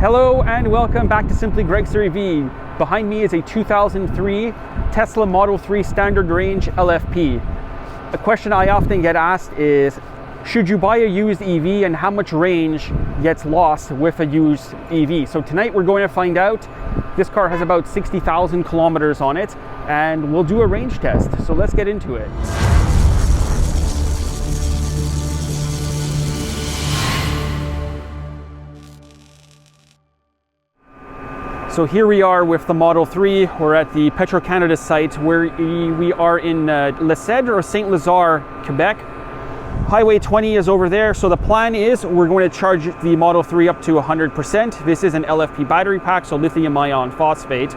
Hello and welcome back to Simply Greg's RV. Behind me is a 2003 Tesla Model 3 Standard Range LFP. A question I often get asked is, should you buy a used EV and how much range gets lost with a used EV? So tonight we're going to find out. This car has about 60,000 kilometers on it and we'll do a range test. So let's get into it. So here we are with the Model 3. We're at the Petro-Canada site where we are in Le Cèdre or Saint Lazare, Quebec. Highway 20 is over there. So the plan is we're going to charge the Model 3 up to 100%. This is an LFP battery pack, so lithium ion phosphate.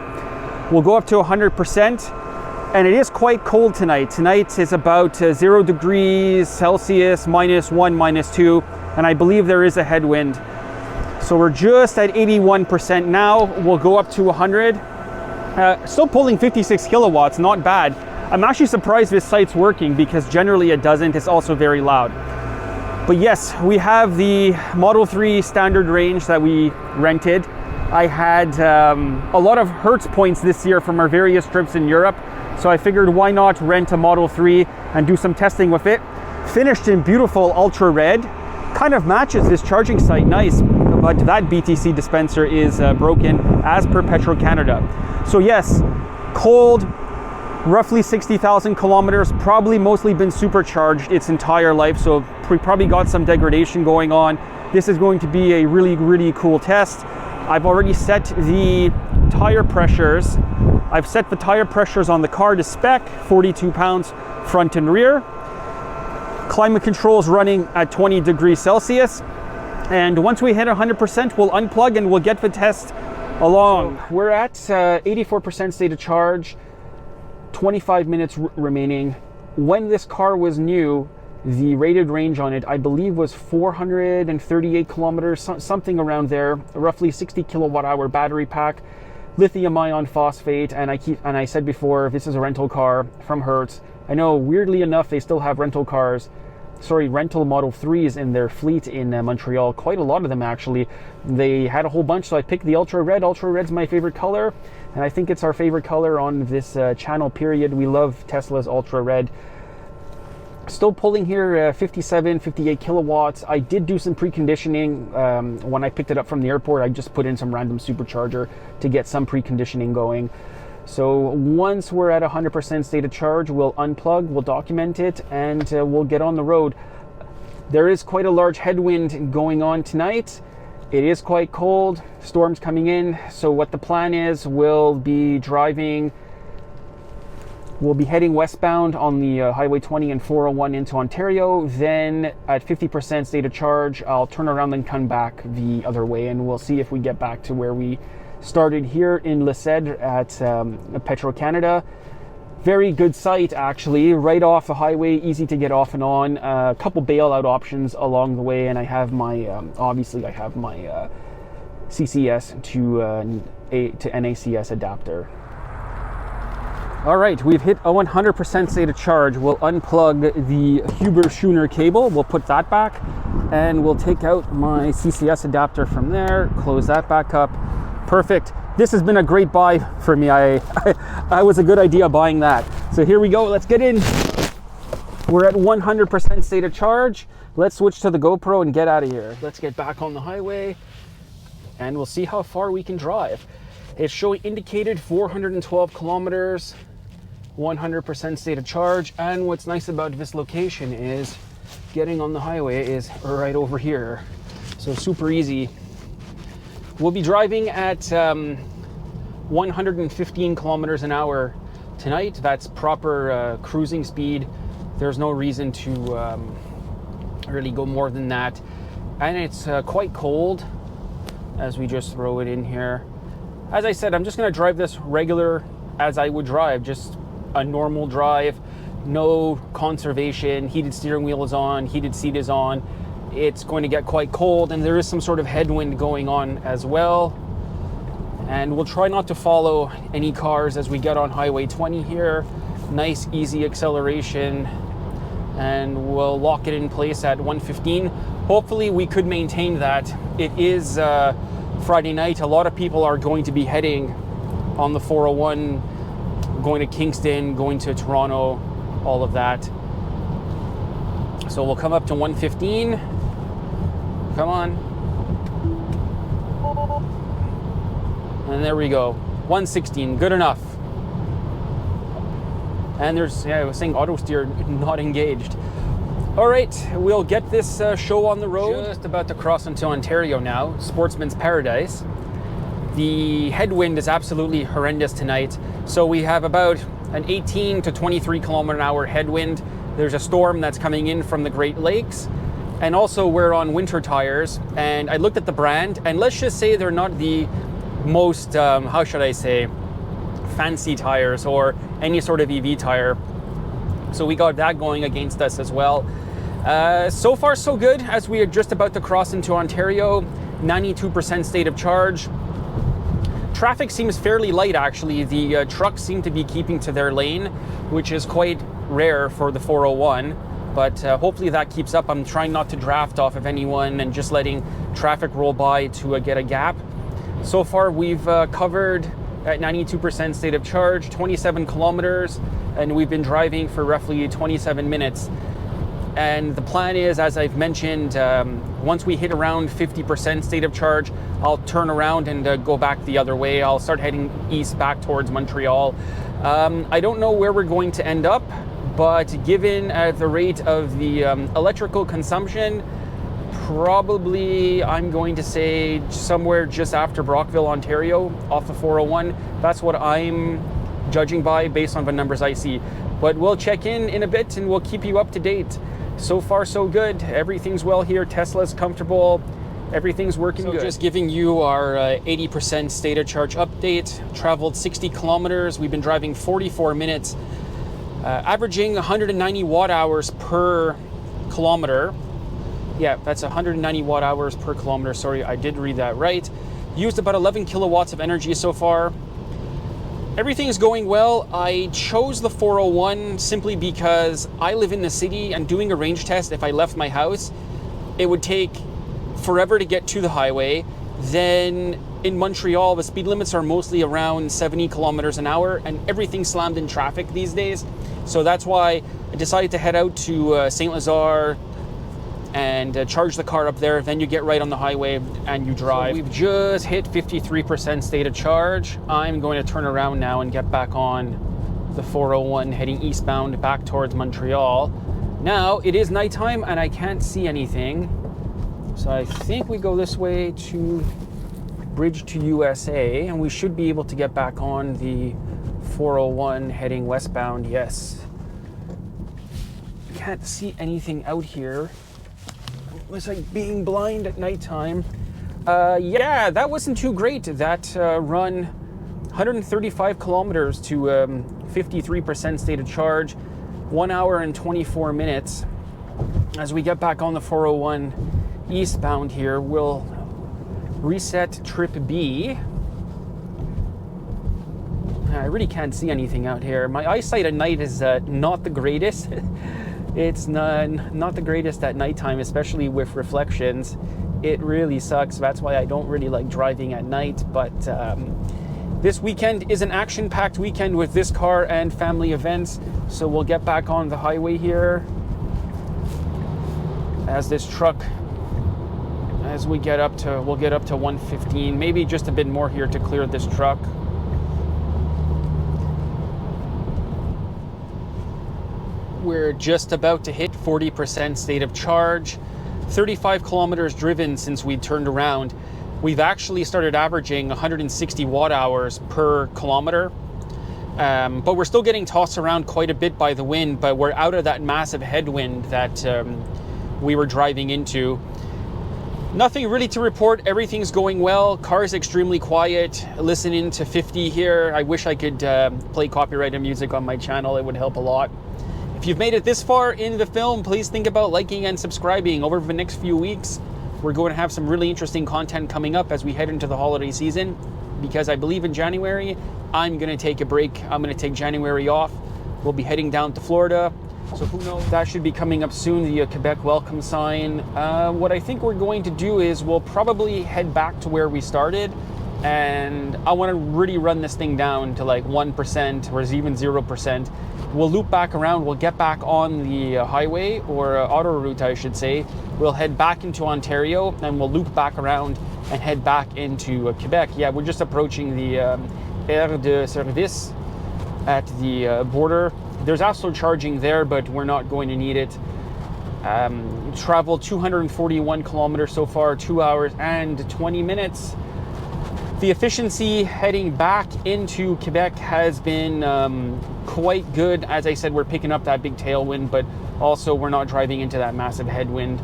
We'll go up to 100%. And it is quite cold tonight. Tonight is about 0 degrees Celsius, -1, -2. And I believe there is a headwind. So we're just at 81% now. We'll go up to 100. Still pulling 56 kilowatts, not bad. I'm actually surprised this site's working because generally it doesn't. It's also very loud. But yes, we have the Model 3 Standard Range that we rented. I had a lot of Hertz points this year from our various trips in Europe. So I figured why not rent a Model 3 and do some testing with it. Finished in beautiful ultra red. Kind of matches this charging site nice. But that BTC dispenser is broken as per Petro-Canada. So yes, cold, roughly 60,000 kilometers, probably mostly been supercharged its entire life. So we probably got some degradation going on. This is going to be a really, really cool test. I've already set the tire pressures. I've set the tire pressures on the car to spec, 42 pounds front and rear. Climate control is running at 20 degrees Celsius. And once we hit 100%, we'll unplug and we'll get the test along. We're at 84% state of charge, 25 minutes remaining. When this car was new, the rated range on it, I believe, was 438 kilometers, something around there, roughly 60 kilowatt hour battery pack, lithium ion phosphate. And I said before, this is a rental car from Hertz. I know, weirdly enough, they still have rental Model 3s in their fleet in Montreal. Quite a lot of them, actually. They had a whole bunch, so I picked the Ultra Red. Ultra Red's my favorite color, and I think it's our favorite color on this channel, period. We love Tesla's Ultra Red. Still pulling here 57, 58 kilowatts. I did do some preconditioning. When I picked it up from the airport, I just put in some random supercharger to get some preconditioning going. So once we're at 100% state of charge, we'll unplug, we'll document it, and we'll get on the road. There is quite a large headwind going on tonight. It is quite cold, storms coming in. So what the plan is, we'll be heading westbound on the Highway 20 and 401 into Ontario. Then at 50% state of charge, I'll turn around and come back the other way, and we'll see if we get back to where we started here in Le Cèdre at Petro-Canada. Very good site, actually, right off the highway, easy to get off and on. A couple bailout options along the way, and I have my obviously I have my CCS to NACS adapter. All right, we've hit a 100% state of charge. We'll unplug the Huber Schuner cable. We'll put that back, and we'll take out my CCS adapter from there. Close that back up. Perfect. This has been a great buy for me. I was a good idea buying that. So here we go. Let's get in. We're at 100% state of charge. Let's switch to the GoPro and get out of here. Let's get back on the highway and we'll see how far we can drive. It's showing indicated 412 kilometers, 100% state of charge. And what's nice about this location is getting on the highway is right over here. So super easy. We'll be driving at 115 kilometers an hour tonight. That's proper cruising speed. There's no reason to really go more than that. And it's quite cold as we just throw it in here. As I said, I'm just going to drive this regular as I would drive, just a normal drive, no conservation. Heated steering wheel is on, heated seat is on. It's going to get quite cold, and there is some sort of headwind going on as well. And we'll try not to follow any cars as we get on Highway 20 here. Nice, easy acceleration, and we'll lock it in place at 115. Hopefully we could maintain that. It is Friday night. A lot of people are going to be heading on the 401, going to Kingston, going to Toronto, all of that. So we'll come up to 115. Come on. And there we go. 116, good enough. And there's, I was saying auto steer not engaged. All right, we'll get this show on the road. Just about to cross into Ontario now, Sportsman's Paradise. The headwind is absolutely horrendous tonight. So we have about an 18 to 23 kilometer an hour headwind. There's a storm that's coming in from the Great Lakes. And also we're on winter tires. And I looked at the brand, and let's just say they're not the most, how should I say, fancy tires or any sort of EV tire. So we got that going against us as well. So far so good, as we are just about to cross into Ontario. 92% state of charge. Traffic seems fairly light actually. The trucks seem to be keeping to their lane, which is quite rare for the 401. But hopefully that keeps up. I'm trying not to draft off of anyone and just letting traffic roll by to get a gap. So far we've covered at 92% state of charge, 27 kilometers, and we've been driving for roughly 27 minutes. And the plan is, as I've mentioned, once we hit around 50% state of charge, I'll turn around and go back the other way. I'll start heading east back towards Montreal. I don't know where we're going to end up, but given the rate of the electrical consumption, probably I'm going to say somewhere just after Brockville, Ontario, off the 401. That's what I'm judging by based on the numbers I see. But we'll check in a bit and we'll keep you up to date. So far so good. Everything's well here. Tesla's comfortable. Everything's working good. Just giving you our 80% state of charge update. Traveled 60 kilometers. We've been driving 44 minutes, averaging 190 watt hours per kilometer. Yeah, that's 190 watt hours per kilometer. Sorry, I did read that right. Used about 11 kilowatts of energy so far. Everything's going well. I chose the 401 simply because I live in the city, and doing a range test, if I left my house, it would take forever to get to the highway. Then in Montreal, the speed limits are mostly around 70 kilometers an hour, and everything's slammed in traffic these days. So that's why I decided to head out to Saint Lazare and charge the car up there. Then you get right on the highway and you drive. So we've just hit 53% state of charge. I'm going to turn around now and get back on the 401 heading eastbound back towards Montreal. Now it is nighttime and I can't see anything. So I think we go this way to Bridge to USA, and we should be able to get back on the 401 heading westbound. Yes. Can't see anything out here. It's like being blind at nighttime. Yeah, that wasn't too great. That run 135 kilometers to 53% state of charge, 1 hour and 24 minutes. As we get back on the 401 eastbound here, we'll reset trip B. I really can't see anything out here. My eyesight at night is not the greatest. It's not the greatest at nighttime, especially with reflections. It really sucks. That's why I don't really like driving at night. But this weekend is an action-packed weekend with this car and family events. So we'll get back on the highway here as this truck, as we'll get up to 115, maybe just a bit more here to clear this truck. We're just about to hit 40% state of charge, 35 kilometers driven since we turned around. We've actually started averaging 160 watt hours per kilometer, but we're still getting tossed around quite a bit by the wind, but we're out of that massive headwind that we were driving into. Nothing really to report. Everything's going well. Car's extremely quiet. Listening to 50 here. I wish I could play copyrighted music on my channel. It would help a lot. If you've made it this far in the film, please think about liking and subscribing. Over the next few weeks, we're going to have some really interesting content coming up as we head into the holiday season, because I believe in January, I'm going to take a break. I'm going to take January off. We'll be heading down to Florida. So who knows? That should be coming up soon, the Quebec welcome sign. What I think we're going to do is we'll probably head back to where we started, and I want to really run this thing down to like 1% or even 0%. We'll loop back around, we'll get back on the highway, or autoroute I should say. We'll head back into Ontario, and we'll loop back around and head back into Quebec. Yeah, we're just approaching the Aire de Service at the border. There's also charging there, but we're not going to need it. Traveled 241 kilometers so far, 2 hours and 20 minutes. The efficiency heading back into Quebec has been quite good. As I said, we're picking up that big tailwind, but also we're not driving into that massive headwind.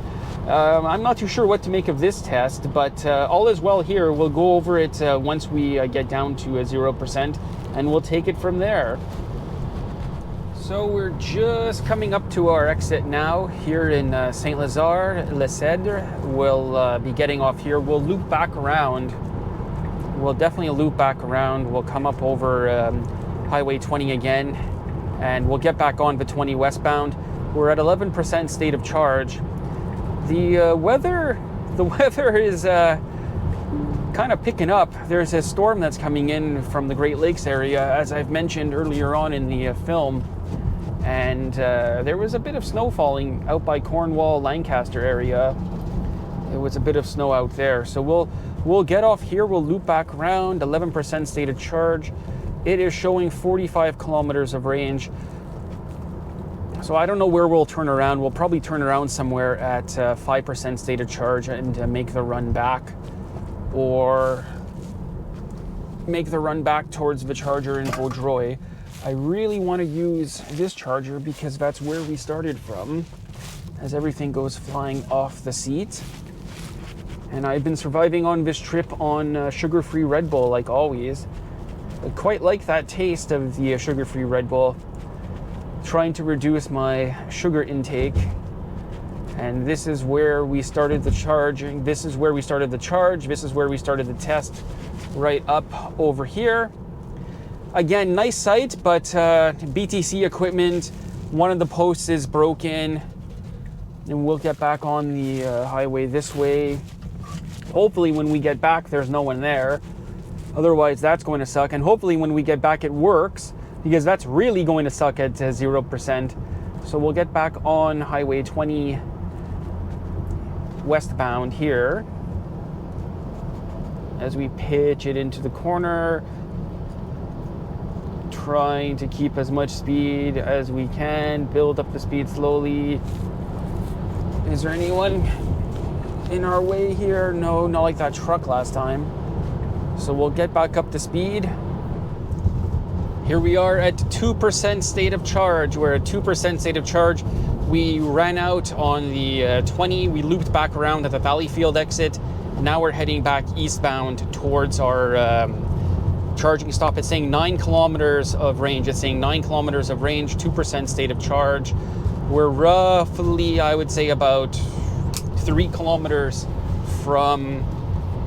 I'm not too sure what to make of this test, but all is well here. We'll go over it once we get down to 0%, and we'll take it from there. So we're just coming up to our exit now here in Saint-Lazare, Le Cèdre. We'll be getting off here. We'll loop back around. We'll definitely loop back around. We'll come up over Highway 20 again, and we'll get back on the 20 westbound. We're at 11% state of charge. The weather is kind of picking up. There's a storm that's coming in from the Great Lakes area, as I've mentioned earlier on in the film. And there was a bit of snow falling out by Cornwall, Lancaster area. It was a bit of snow out there. So we'll get off here. We'll loop back around, 11% state of charge. It is showing 45 kilometers of range. So I don't know where we'll turn around. We'll probably turn around somewhere at 5% state of charge and make the run back, or make the run back towards the charger in Vaudreuil. I really want to use this charger because that's where we started from, as everything goes flying off the seat. And I've been surviving on this trip on sugar-free Red Bull like always. I quite like that taste of the sugar-free Red Bull. Trying to reduce my sugar intake. And this is where we started the charging. This is where we started the charge. This is where we started the test, right up over here. Again, nice site, but BTC equipment. One of the posts is broken, and we'll get back on the highway this way. Hopefully when we get back, there's no one there. Otherwise, that's going to suck. And hopefully when we get back, it works, because that's really going to suck at 0%. So we'll get back on Highway 20 westbound here as we pitch it into the corner, trying to keep as much speed as we can, build up the speed slowly. Is there anyone in our way here? No, not like that truck last time. So we'll get back up to speed. Here we are at 2% state of charge. We're at 2% state of charge. We ran out on the 20. We looped back around at the Valleyfield exit. Now we're heading back eastbound towards our charging stop. It's saying 9 kilometers of range. It's saying 9 kilometers of range, 2% state of charge. We're roughly, I would say, about 3 kilometers from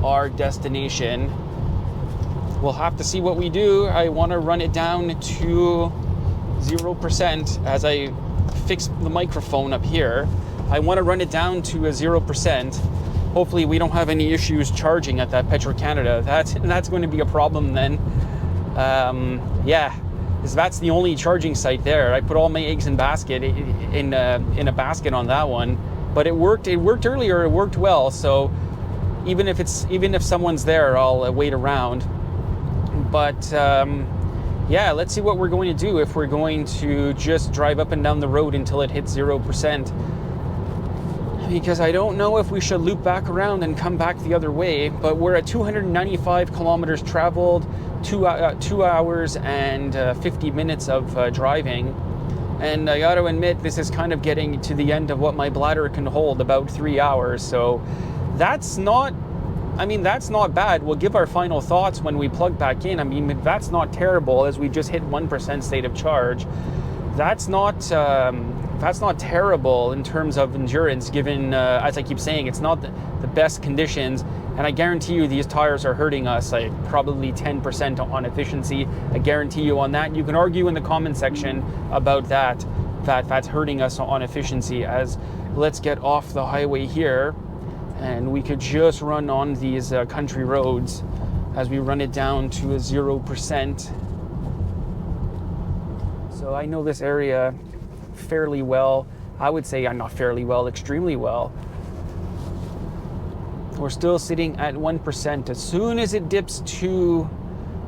our destination. We'll have to see what we do. I want to run it down to 0% as I fix the microphone up here. I want to run it down to 0%. Hopefully we don't have any issues charging at that Petro-Canada. That's going to be a problem then. Yeah, because that's the only charging site there. I put all my eggs in a basket on that one, but it worked. It worked earlier. It worked well. So even if someone's there, I'll wait around. But yeah, let's see what we're going to do if we're going to just drive up and down the road until it hits 0%. Because I don't know if we should loop back around and come back the other way, but we're at 295 kilometers traveled, 2 hours and 50 minutes of driving. And I got to admit, this is kind of getting to the end of what my bladder can hold, about 3 hours. So that's not bad. We'll give our final thoughts when we plug back in. I mean, that's not terrible, as we just hit 1% state of charge. That's not terrible in terms of endurance, given, as I keep saying, it's not the best conditions. And I guarantee you these tires are hurting us, like probably 10% on efficiency. I guarantee you on that. You can argue in the comment section about that. that's hurting us on efficiency. As let's get off the highway here, and we could just run on these country roads as we run it down to a 0%. So I know this area fairly well. I would say I'm not fairly well, extremely well. We're still sitting at 1%. As soon as it dips to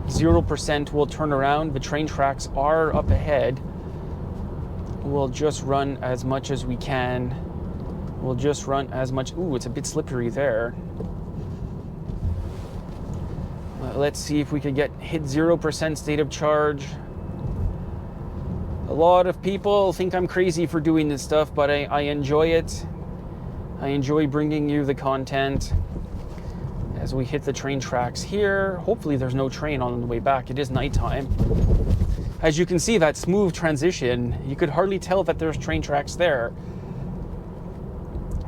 0%, we'll turn around. The train tracks are up ahead. We'll just run as much as we can. We'll just run as much. Ooh, it's a bit slippery there. Let's see if we could hit 0% state of charge. A lot of people think I'm crazy for doing this stuff, but I enjoy it. I enjoy bringing you the content as we hit the train tracks here. Hopefully there's no train on the way back. It is nighttime. As you can see, that smooth transition, you could hardly tell that there's train tracks there.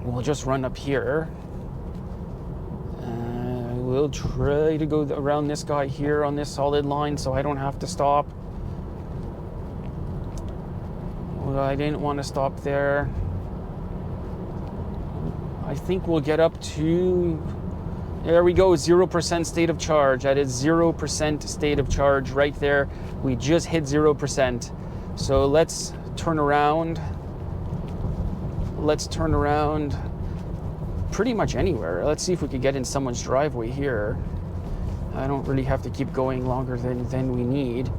We'll just run up here. We'll try to go around this guy here on this solid line so I don't have to stop. Well, I didn't want to stop there. I think we'll get up to, there we go, 0% state of charge. That is 0% state of charge right there. We just hit 0%. So let's turn around. Let's turn around pretty much anywhere. Let's see if we could get in someone's driveway here. I don't really have to keep going longer than we need.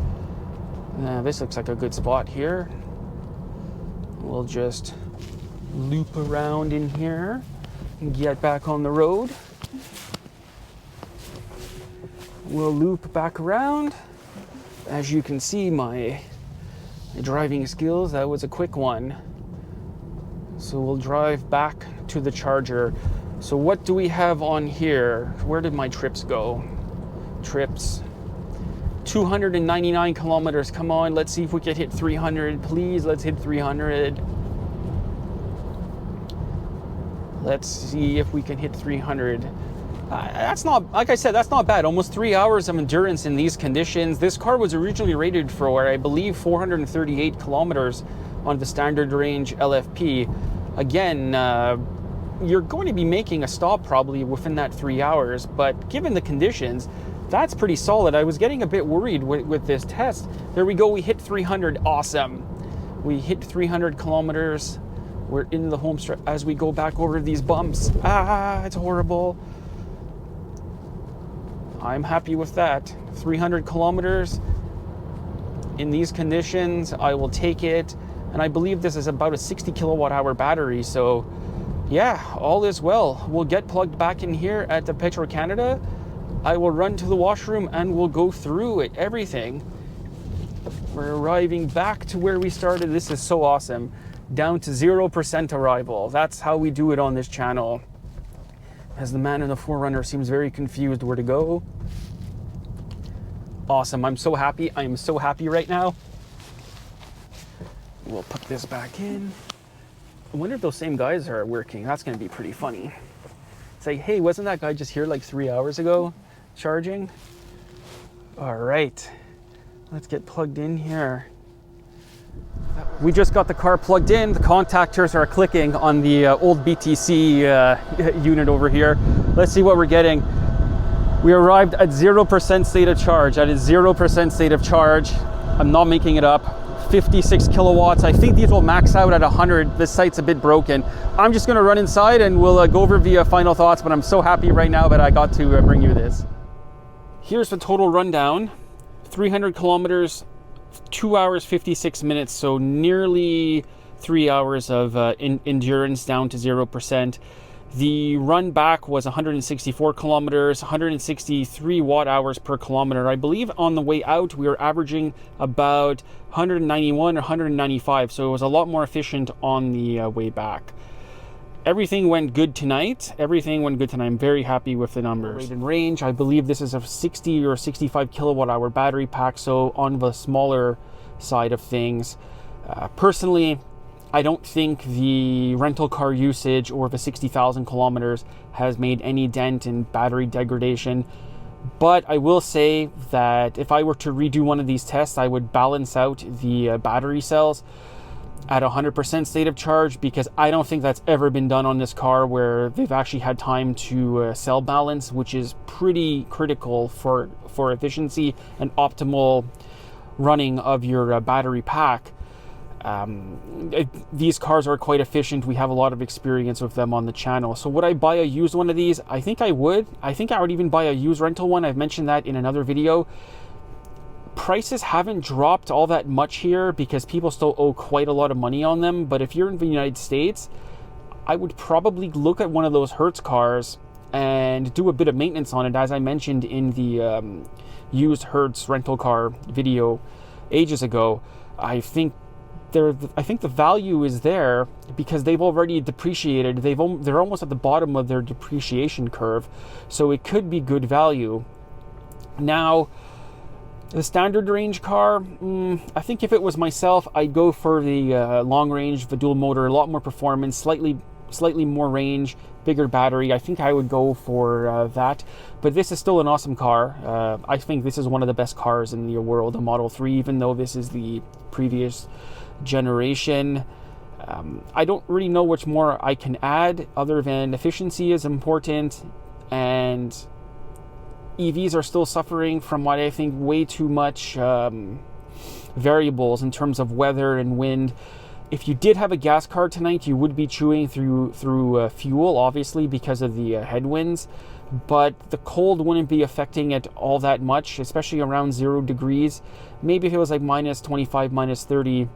This looks like a good spot here. We'll just loop around in here and get back on the road. We'll loop back around. As you can see, my driving skills, that was a quick one. So we'll drive back to the charger. So what do we have on here? Where did my trips go? Trips. 299 kilometers. Come on, let's see if we can hit 300. Please, let's hit 300. Let's see if we can hit 300. That's not, like I said, that's not bad. Almost 3 hours of endurance in these conditions. This car was originally rated for, I believe, 438 kilometers on the standard range LFP. Again, you're going to be making a stop probably within that 3 hours, but given the conditions, that's pretty solid. I was getting a bit worried with this test. There we go, we hit 300, awesome. We hit 300 kilometers. We're in the home stretch as we go back over these bumps. It's horrible. I'm happy with that. 300 kilometers in these conditions, I will take it. And I believe this is about a 60 kilowatt hour battery. So yeah, all is well. We'll get plugged back in here at the Petro-Canada. I will run to the washroom and we'll go through it, everything. We're arriving back to where we started. This is so awesome. Down to 0% arrival. That's how we do it on this channel. As the man in the 4Runner seems very confused where to go. Awesome, I'm so happy. I am so happy right now. We'll put this back in. I wonder if those same guys are working. That's gonna be pretty funny. It's like, hey, wasn't that guy just here like 3 hours ago charging? All right, let's get plugged in here. We just got the car plugged in. The contactors are clicking on the old BTC unit over here. Let's see what we're getting. We arrived at 0% state of charge. That is 0% state of charge. I'm not making it up. 56 kilowatts. I think these will max out at 100. This site's a bit broken. I'm just gonna run inside and we'll go over the final thoughts, but I'm so happy right now that I got to bring you this. Here's the total rundown. 300 kilometers, 2 hours, 56 minutes. So nearly 3 hours of endurance down to 0%. The run back was 164 kilometers, 163 watt hours per kilometer. I believe on the way out, we were averaging about 191 or 195. So it was a lot more efficient on the way back. Everything went good tonight. Everything went good tonight. I'm very happy with the numbers. Rated range, I believe this is a 60 or 65 kilowatt hour battery pack. So on the smaller side of things. Personally, I don't think the rental car usage or the 60,000 kilometers has made any dent in battery degradation. But I will say that if I were to redo one of these tests, I would balance out the battery cells. at 100% state of charge, because I don't think that's ever been done on this car, where they've actually had time to cell balance, which is pretty critical for efficiency and optimal running of your battery pack. These cars are quite efficient. We have a lot of experience with them on the channel. So would I buy a used one of these? I think I would. I think I would even buy a used rental one. I've mentioned that in another video. Prices haven't dropped all that much here because people still owe quite a lot of money on them. But if you're in the United States, I would probably look at one of those Hertz cars and do a bit of maintenance on it, as I mentioned in the used Hertz rental car video ages ago. I think the value is there because they've already depreciated. They're almost at the bottom of their depreciation curve, so it could be good value. Now, the standard range car, I think if it was myself, I'd go for the long range, the dual motor, a lot more performance, slightly more range, bigger battery. I think I would go for that. But this is still an awesome car. I think this is one of the best cars in the world, the Model 3, even though this is the previous generation. I don't really know much more I can add other than efficiency is important, and EVs are still suffering from what I think way too much variables in terms of weather and wind. If you did have a gas car tonight, you would be chewing through fuel, obviously, because of the headwinds, but the cold wouldn't be affecting it all that much, especially around 0 degrees. Maybe if it was like minus 25, minus 30,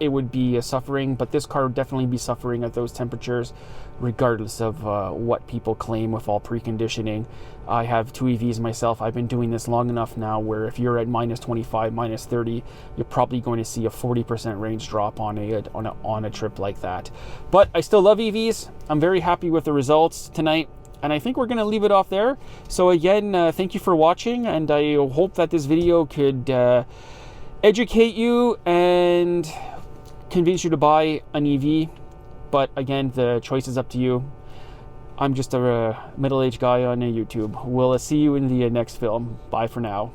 it would be suffering, but this car would definitely be suffering at those temperatures, regardless of what people claim with all preconditioning. I have 2 EVs myself. I've been doing this long enough now where if you're at minus 25, minus 30, you're probably going to see a 40% range drop on a trip like that. But I still love EVs. I'm very happy with the results tonight, and I think we're going to leave it off there. So again, thank you for watching, and I hope that this video could educate you and convince you to buy an EV. But again, the choice is up to you. I'm just a middle-aged guy on YouTube. We'll see you in the next film. Bye for now.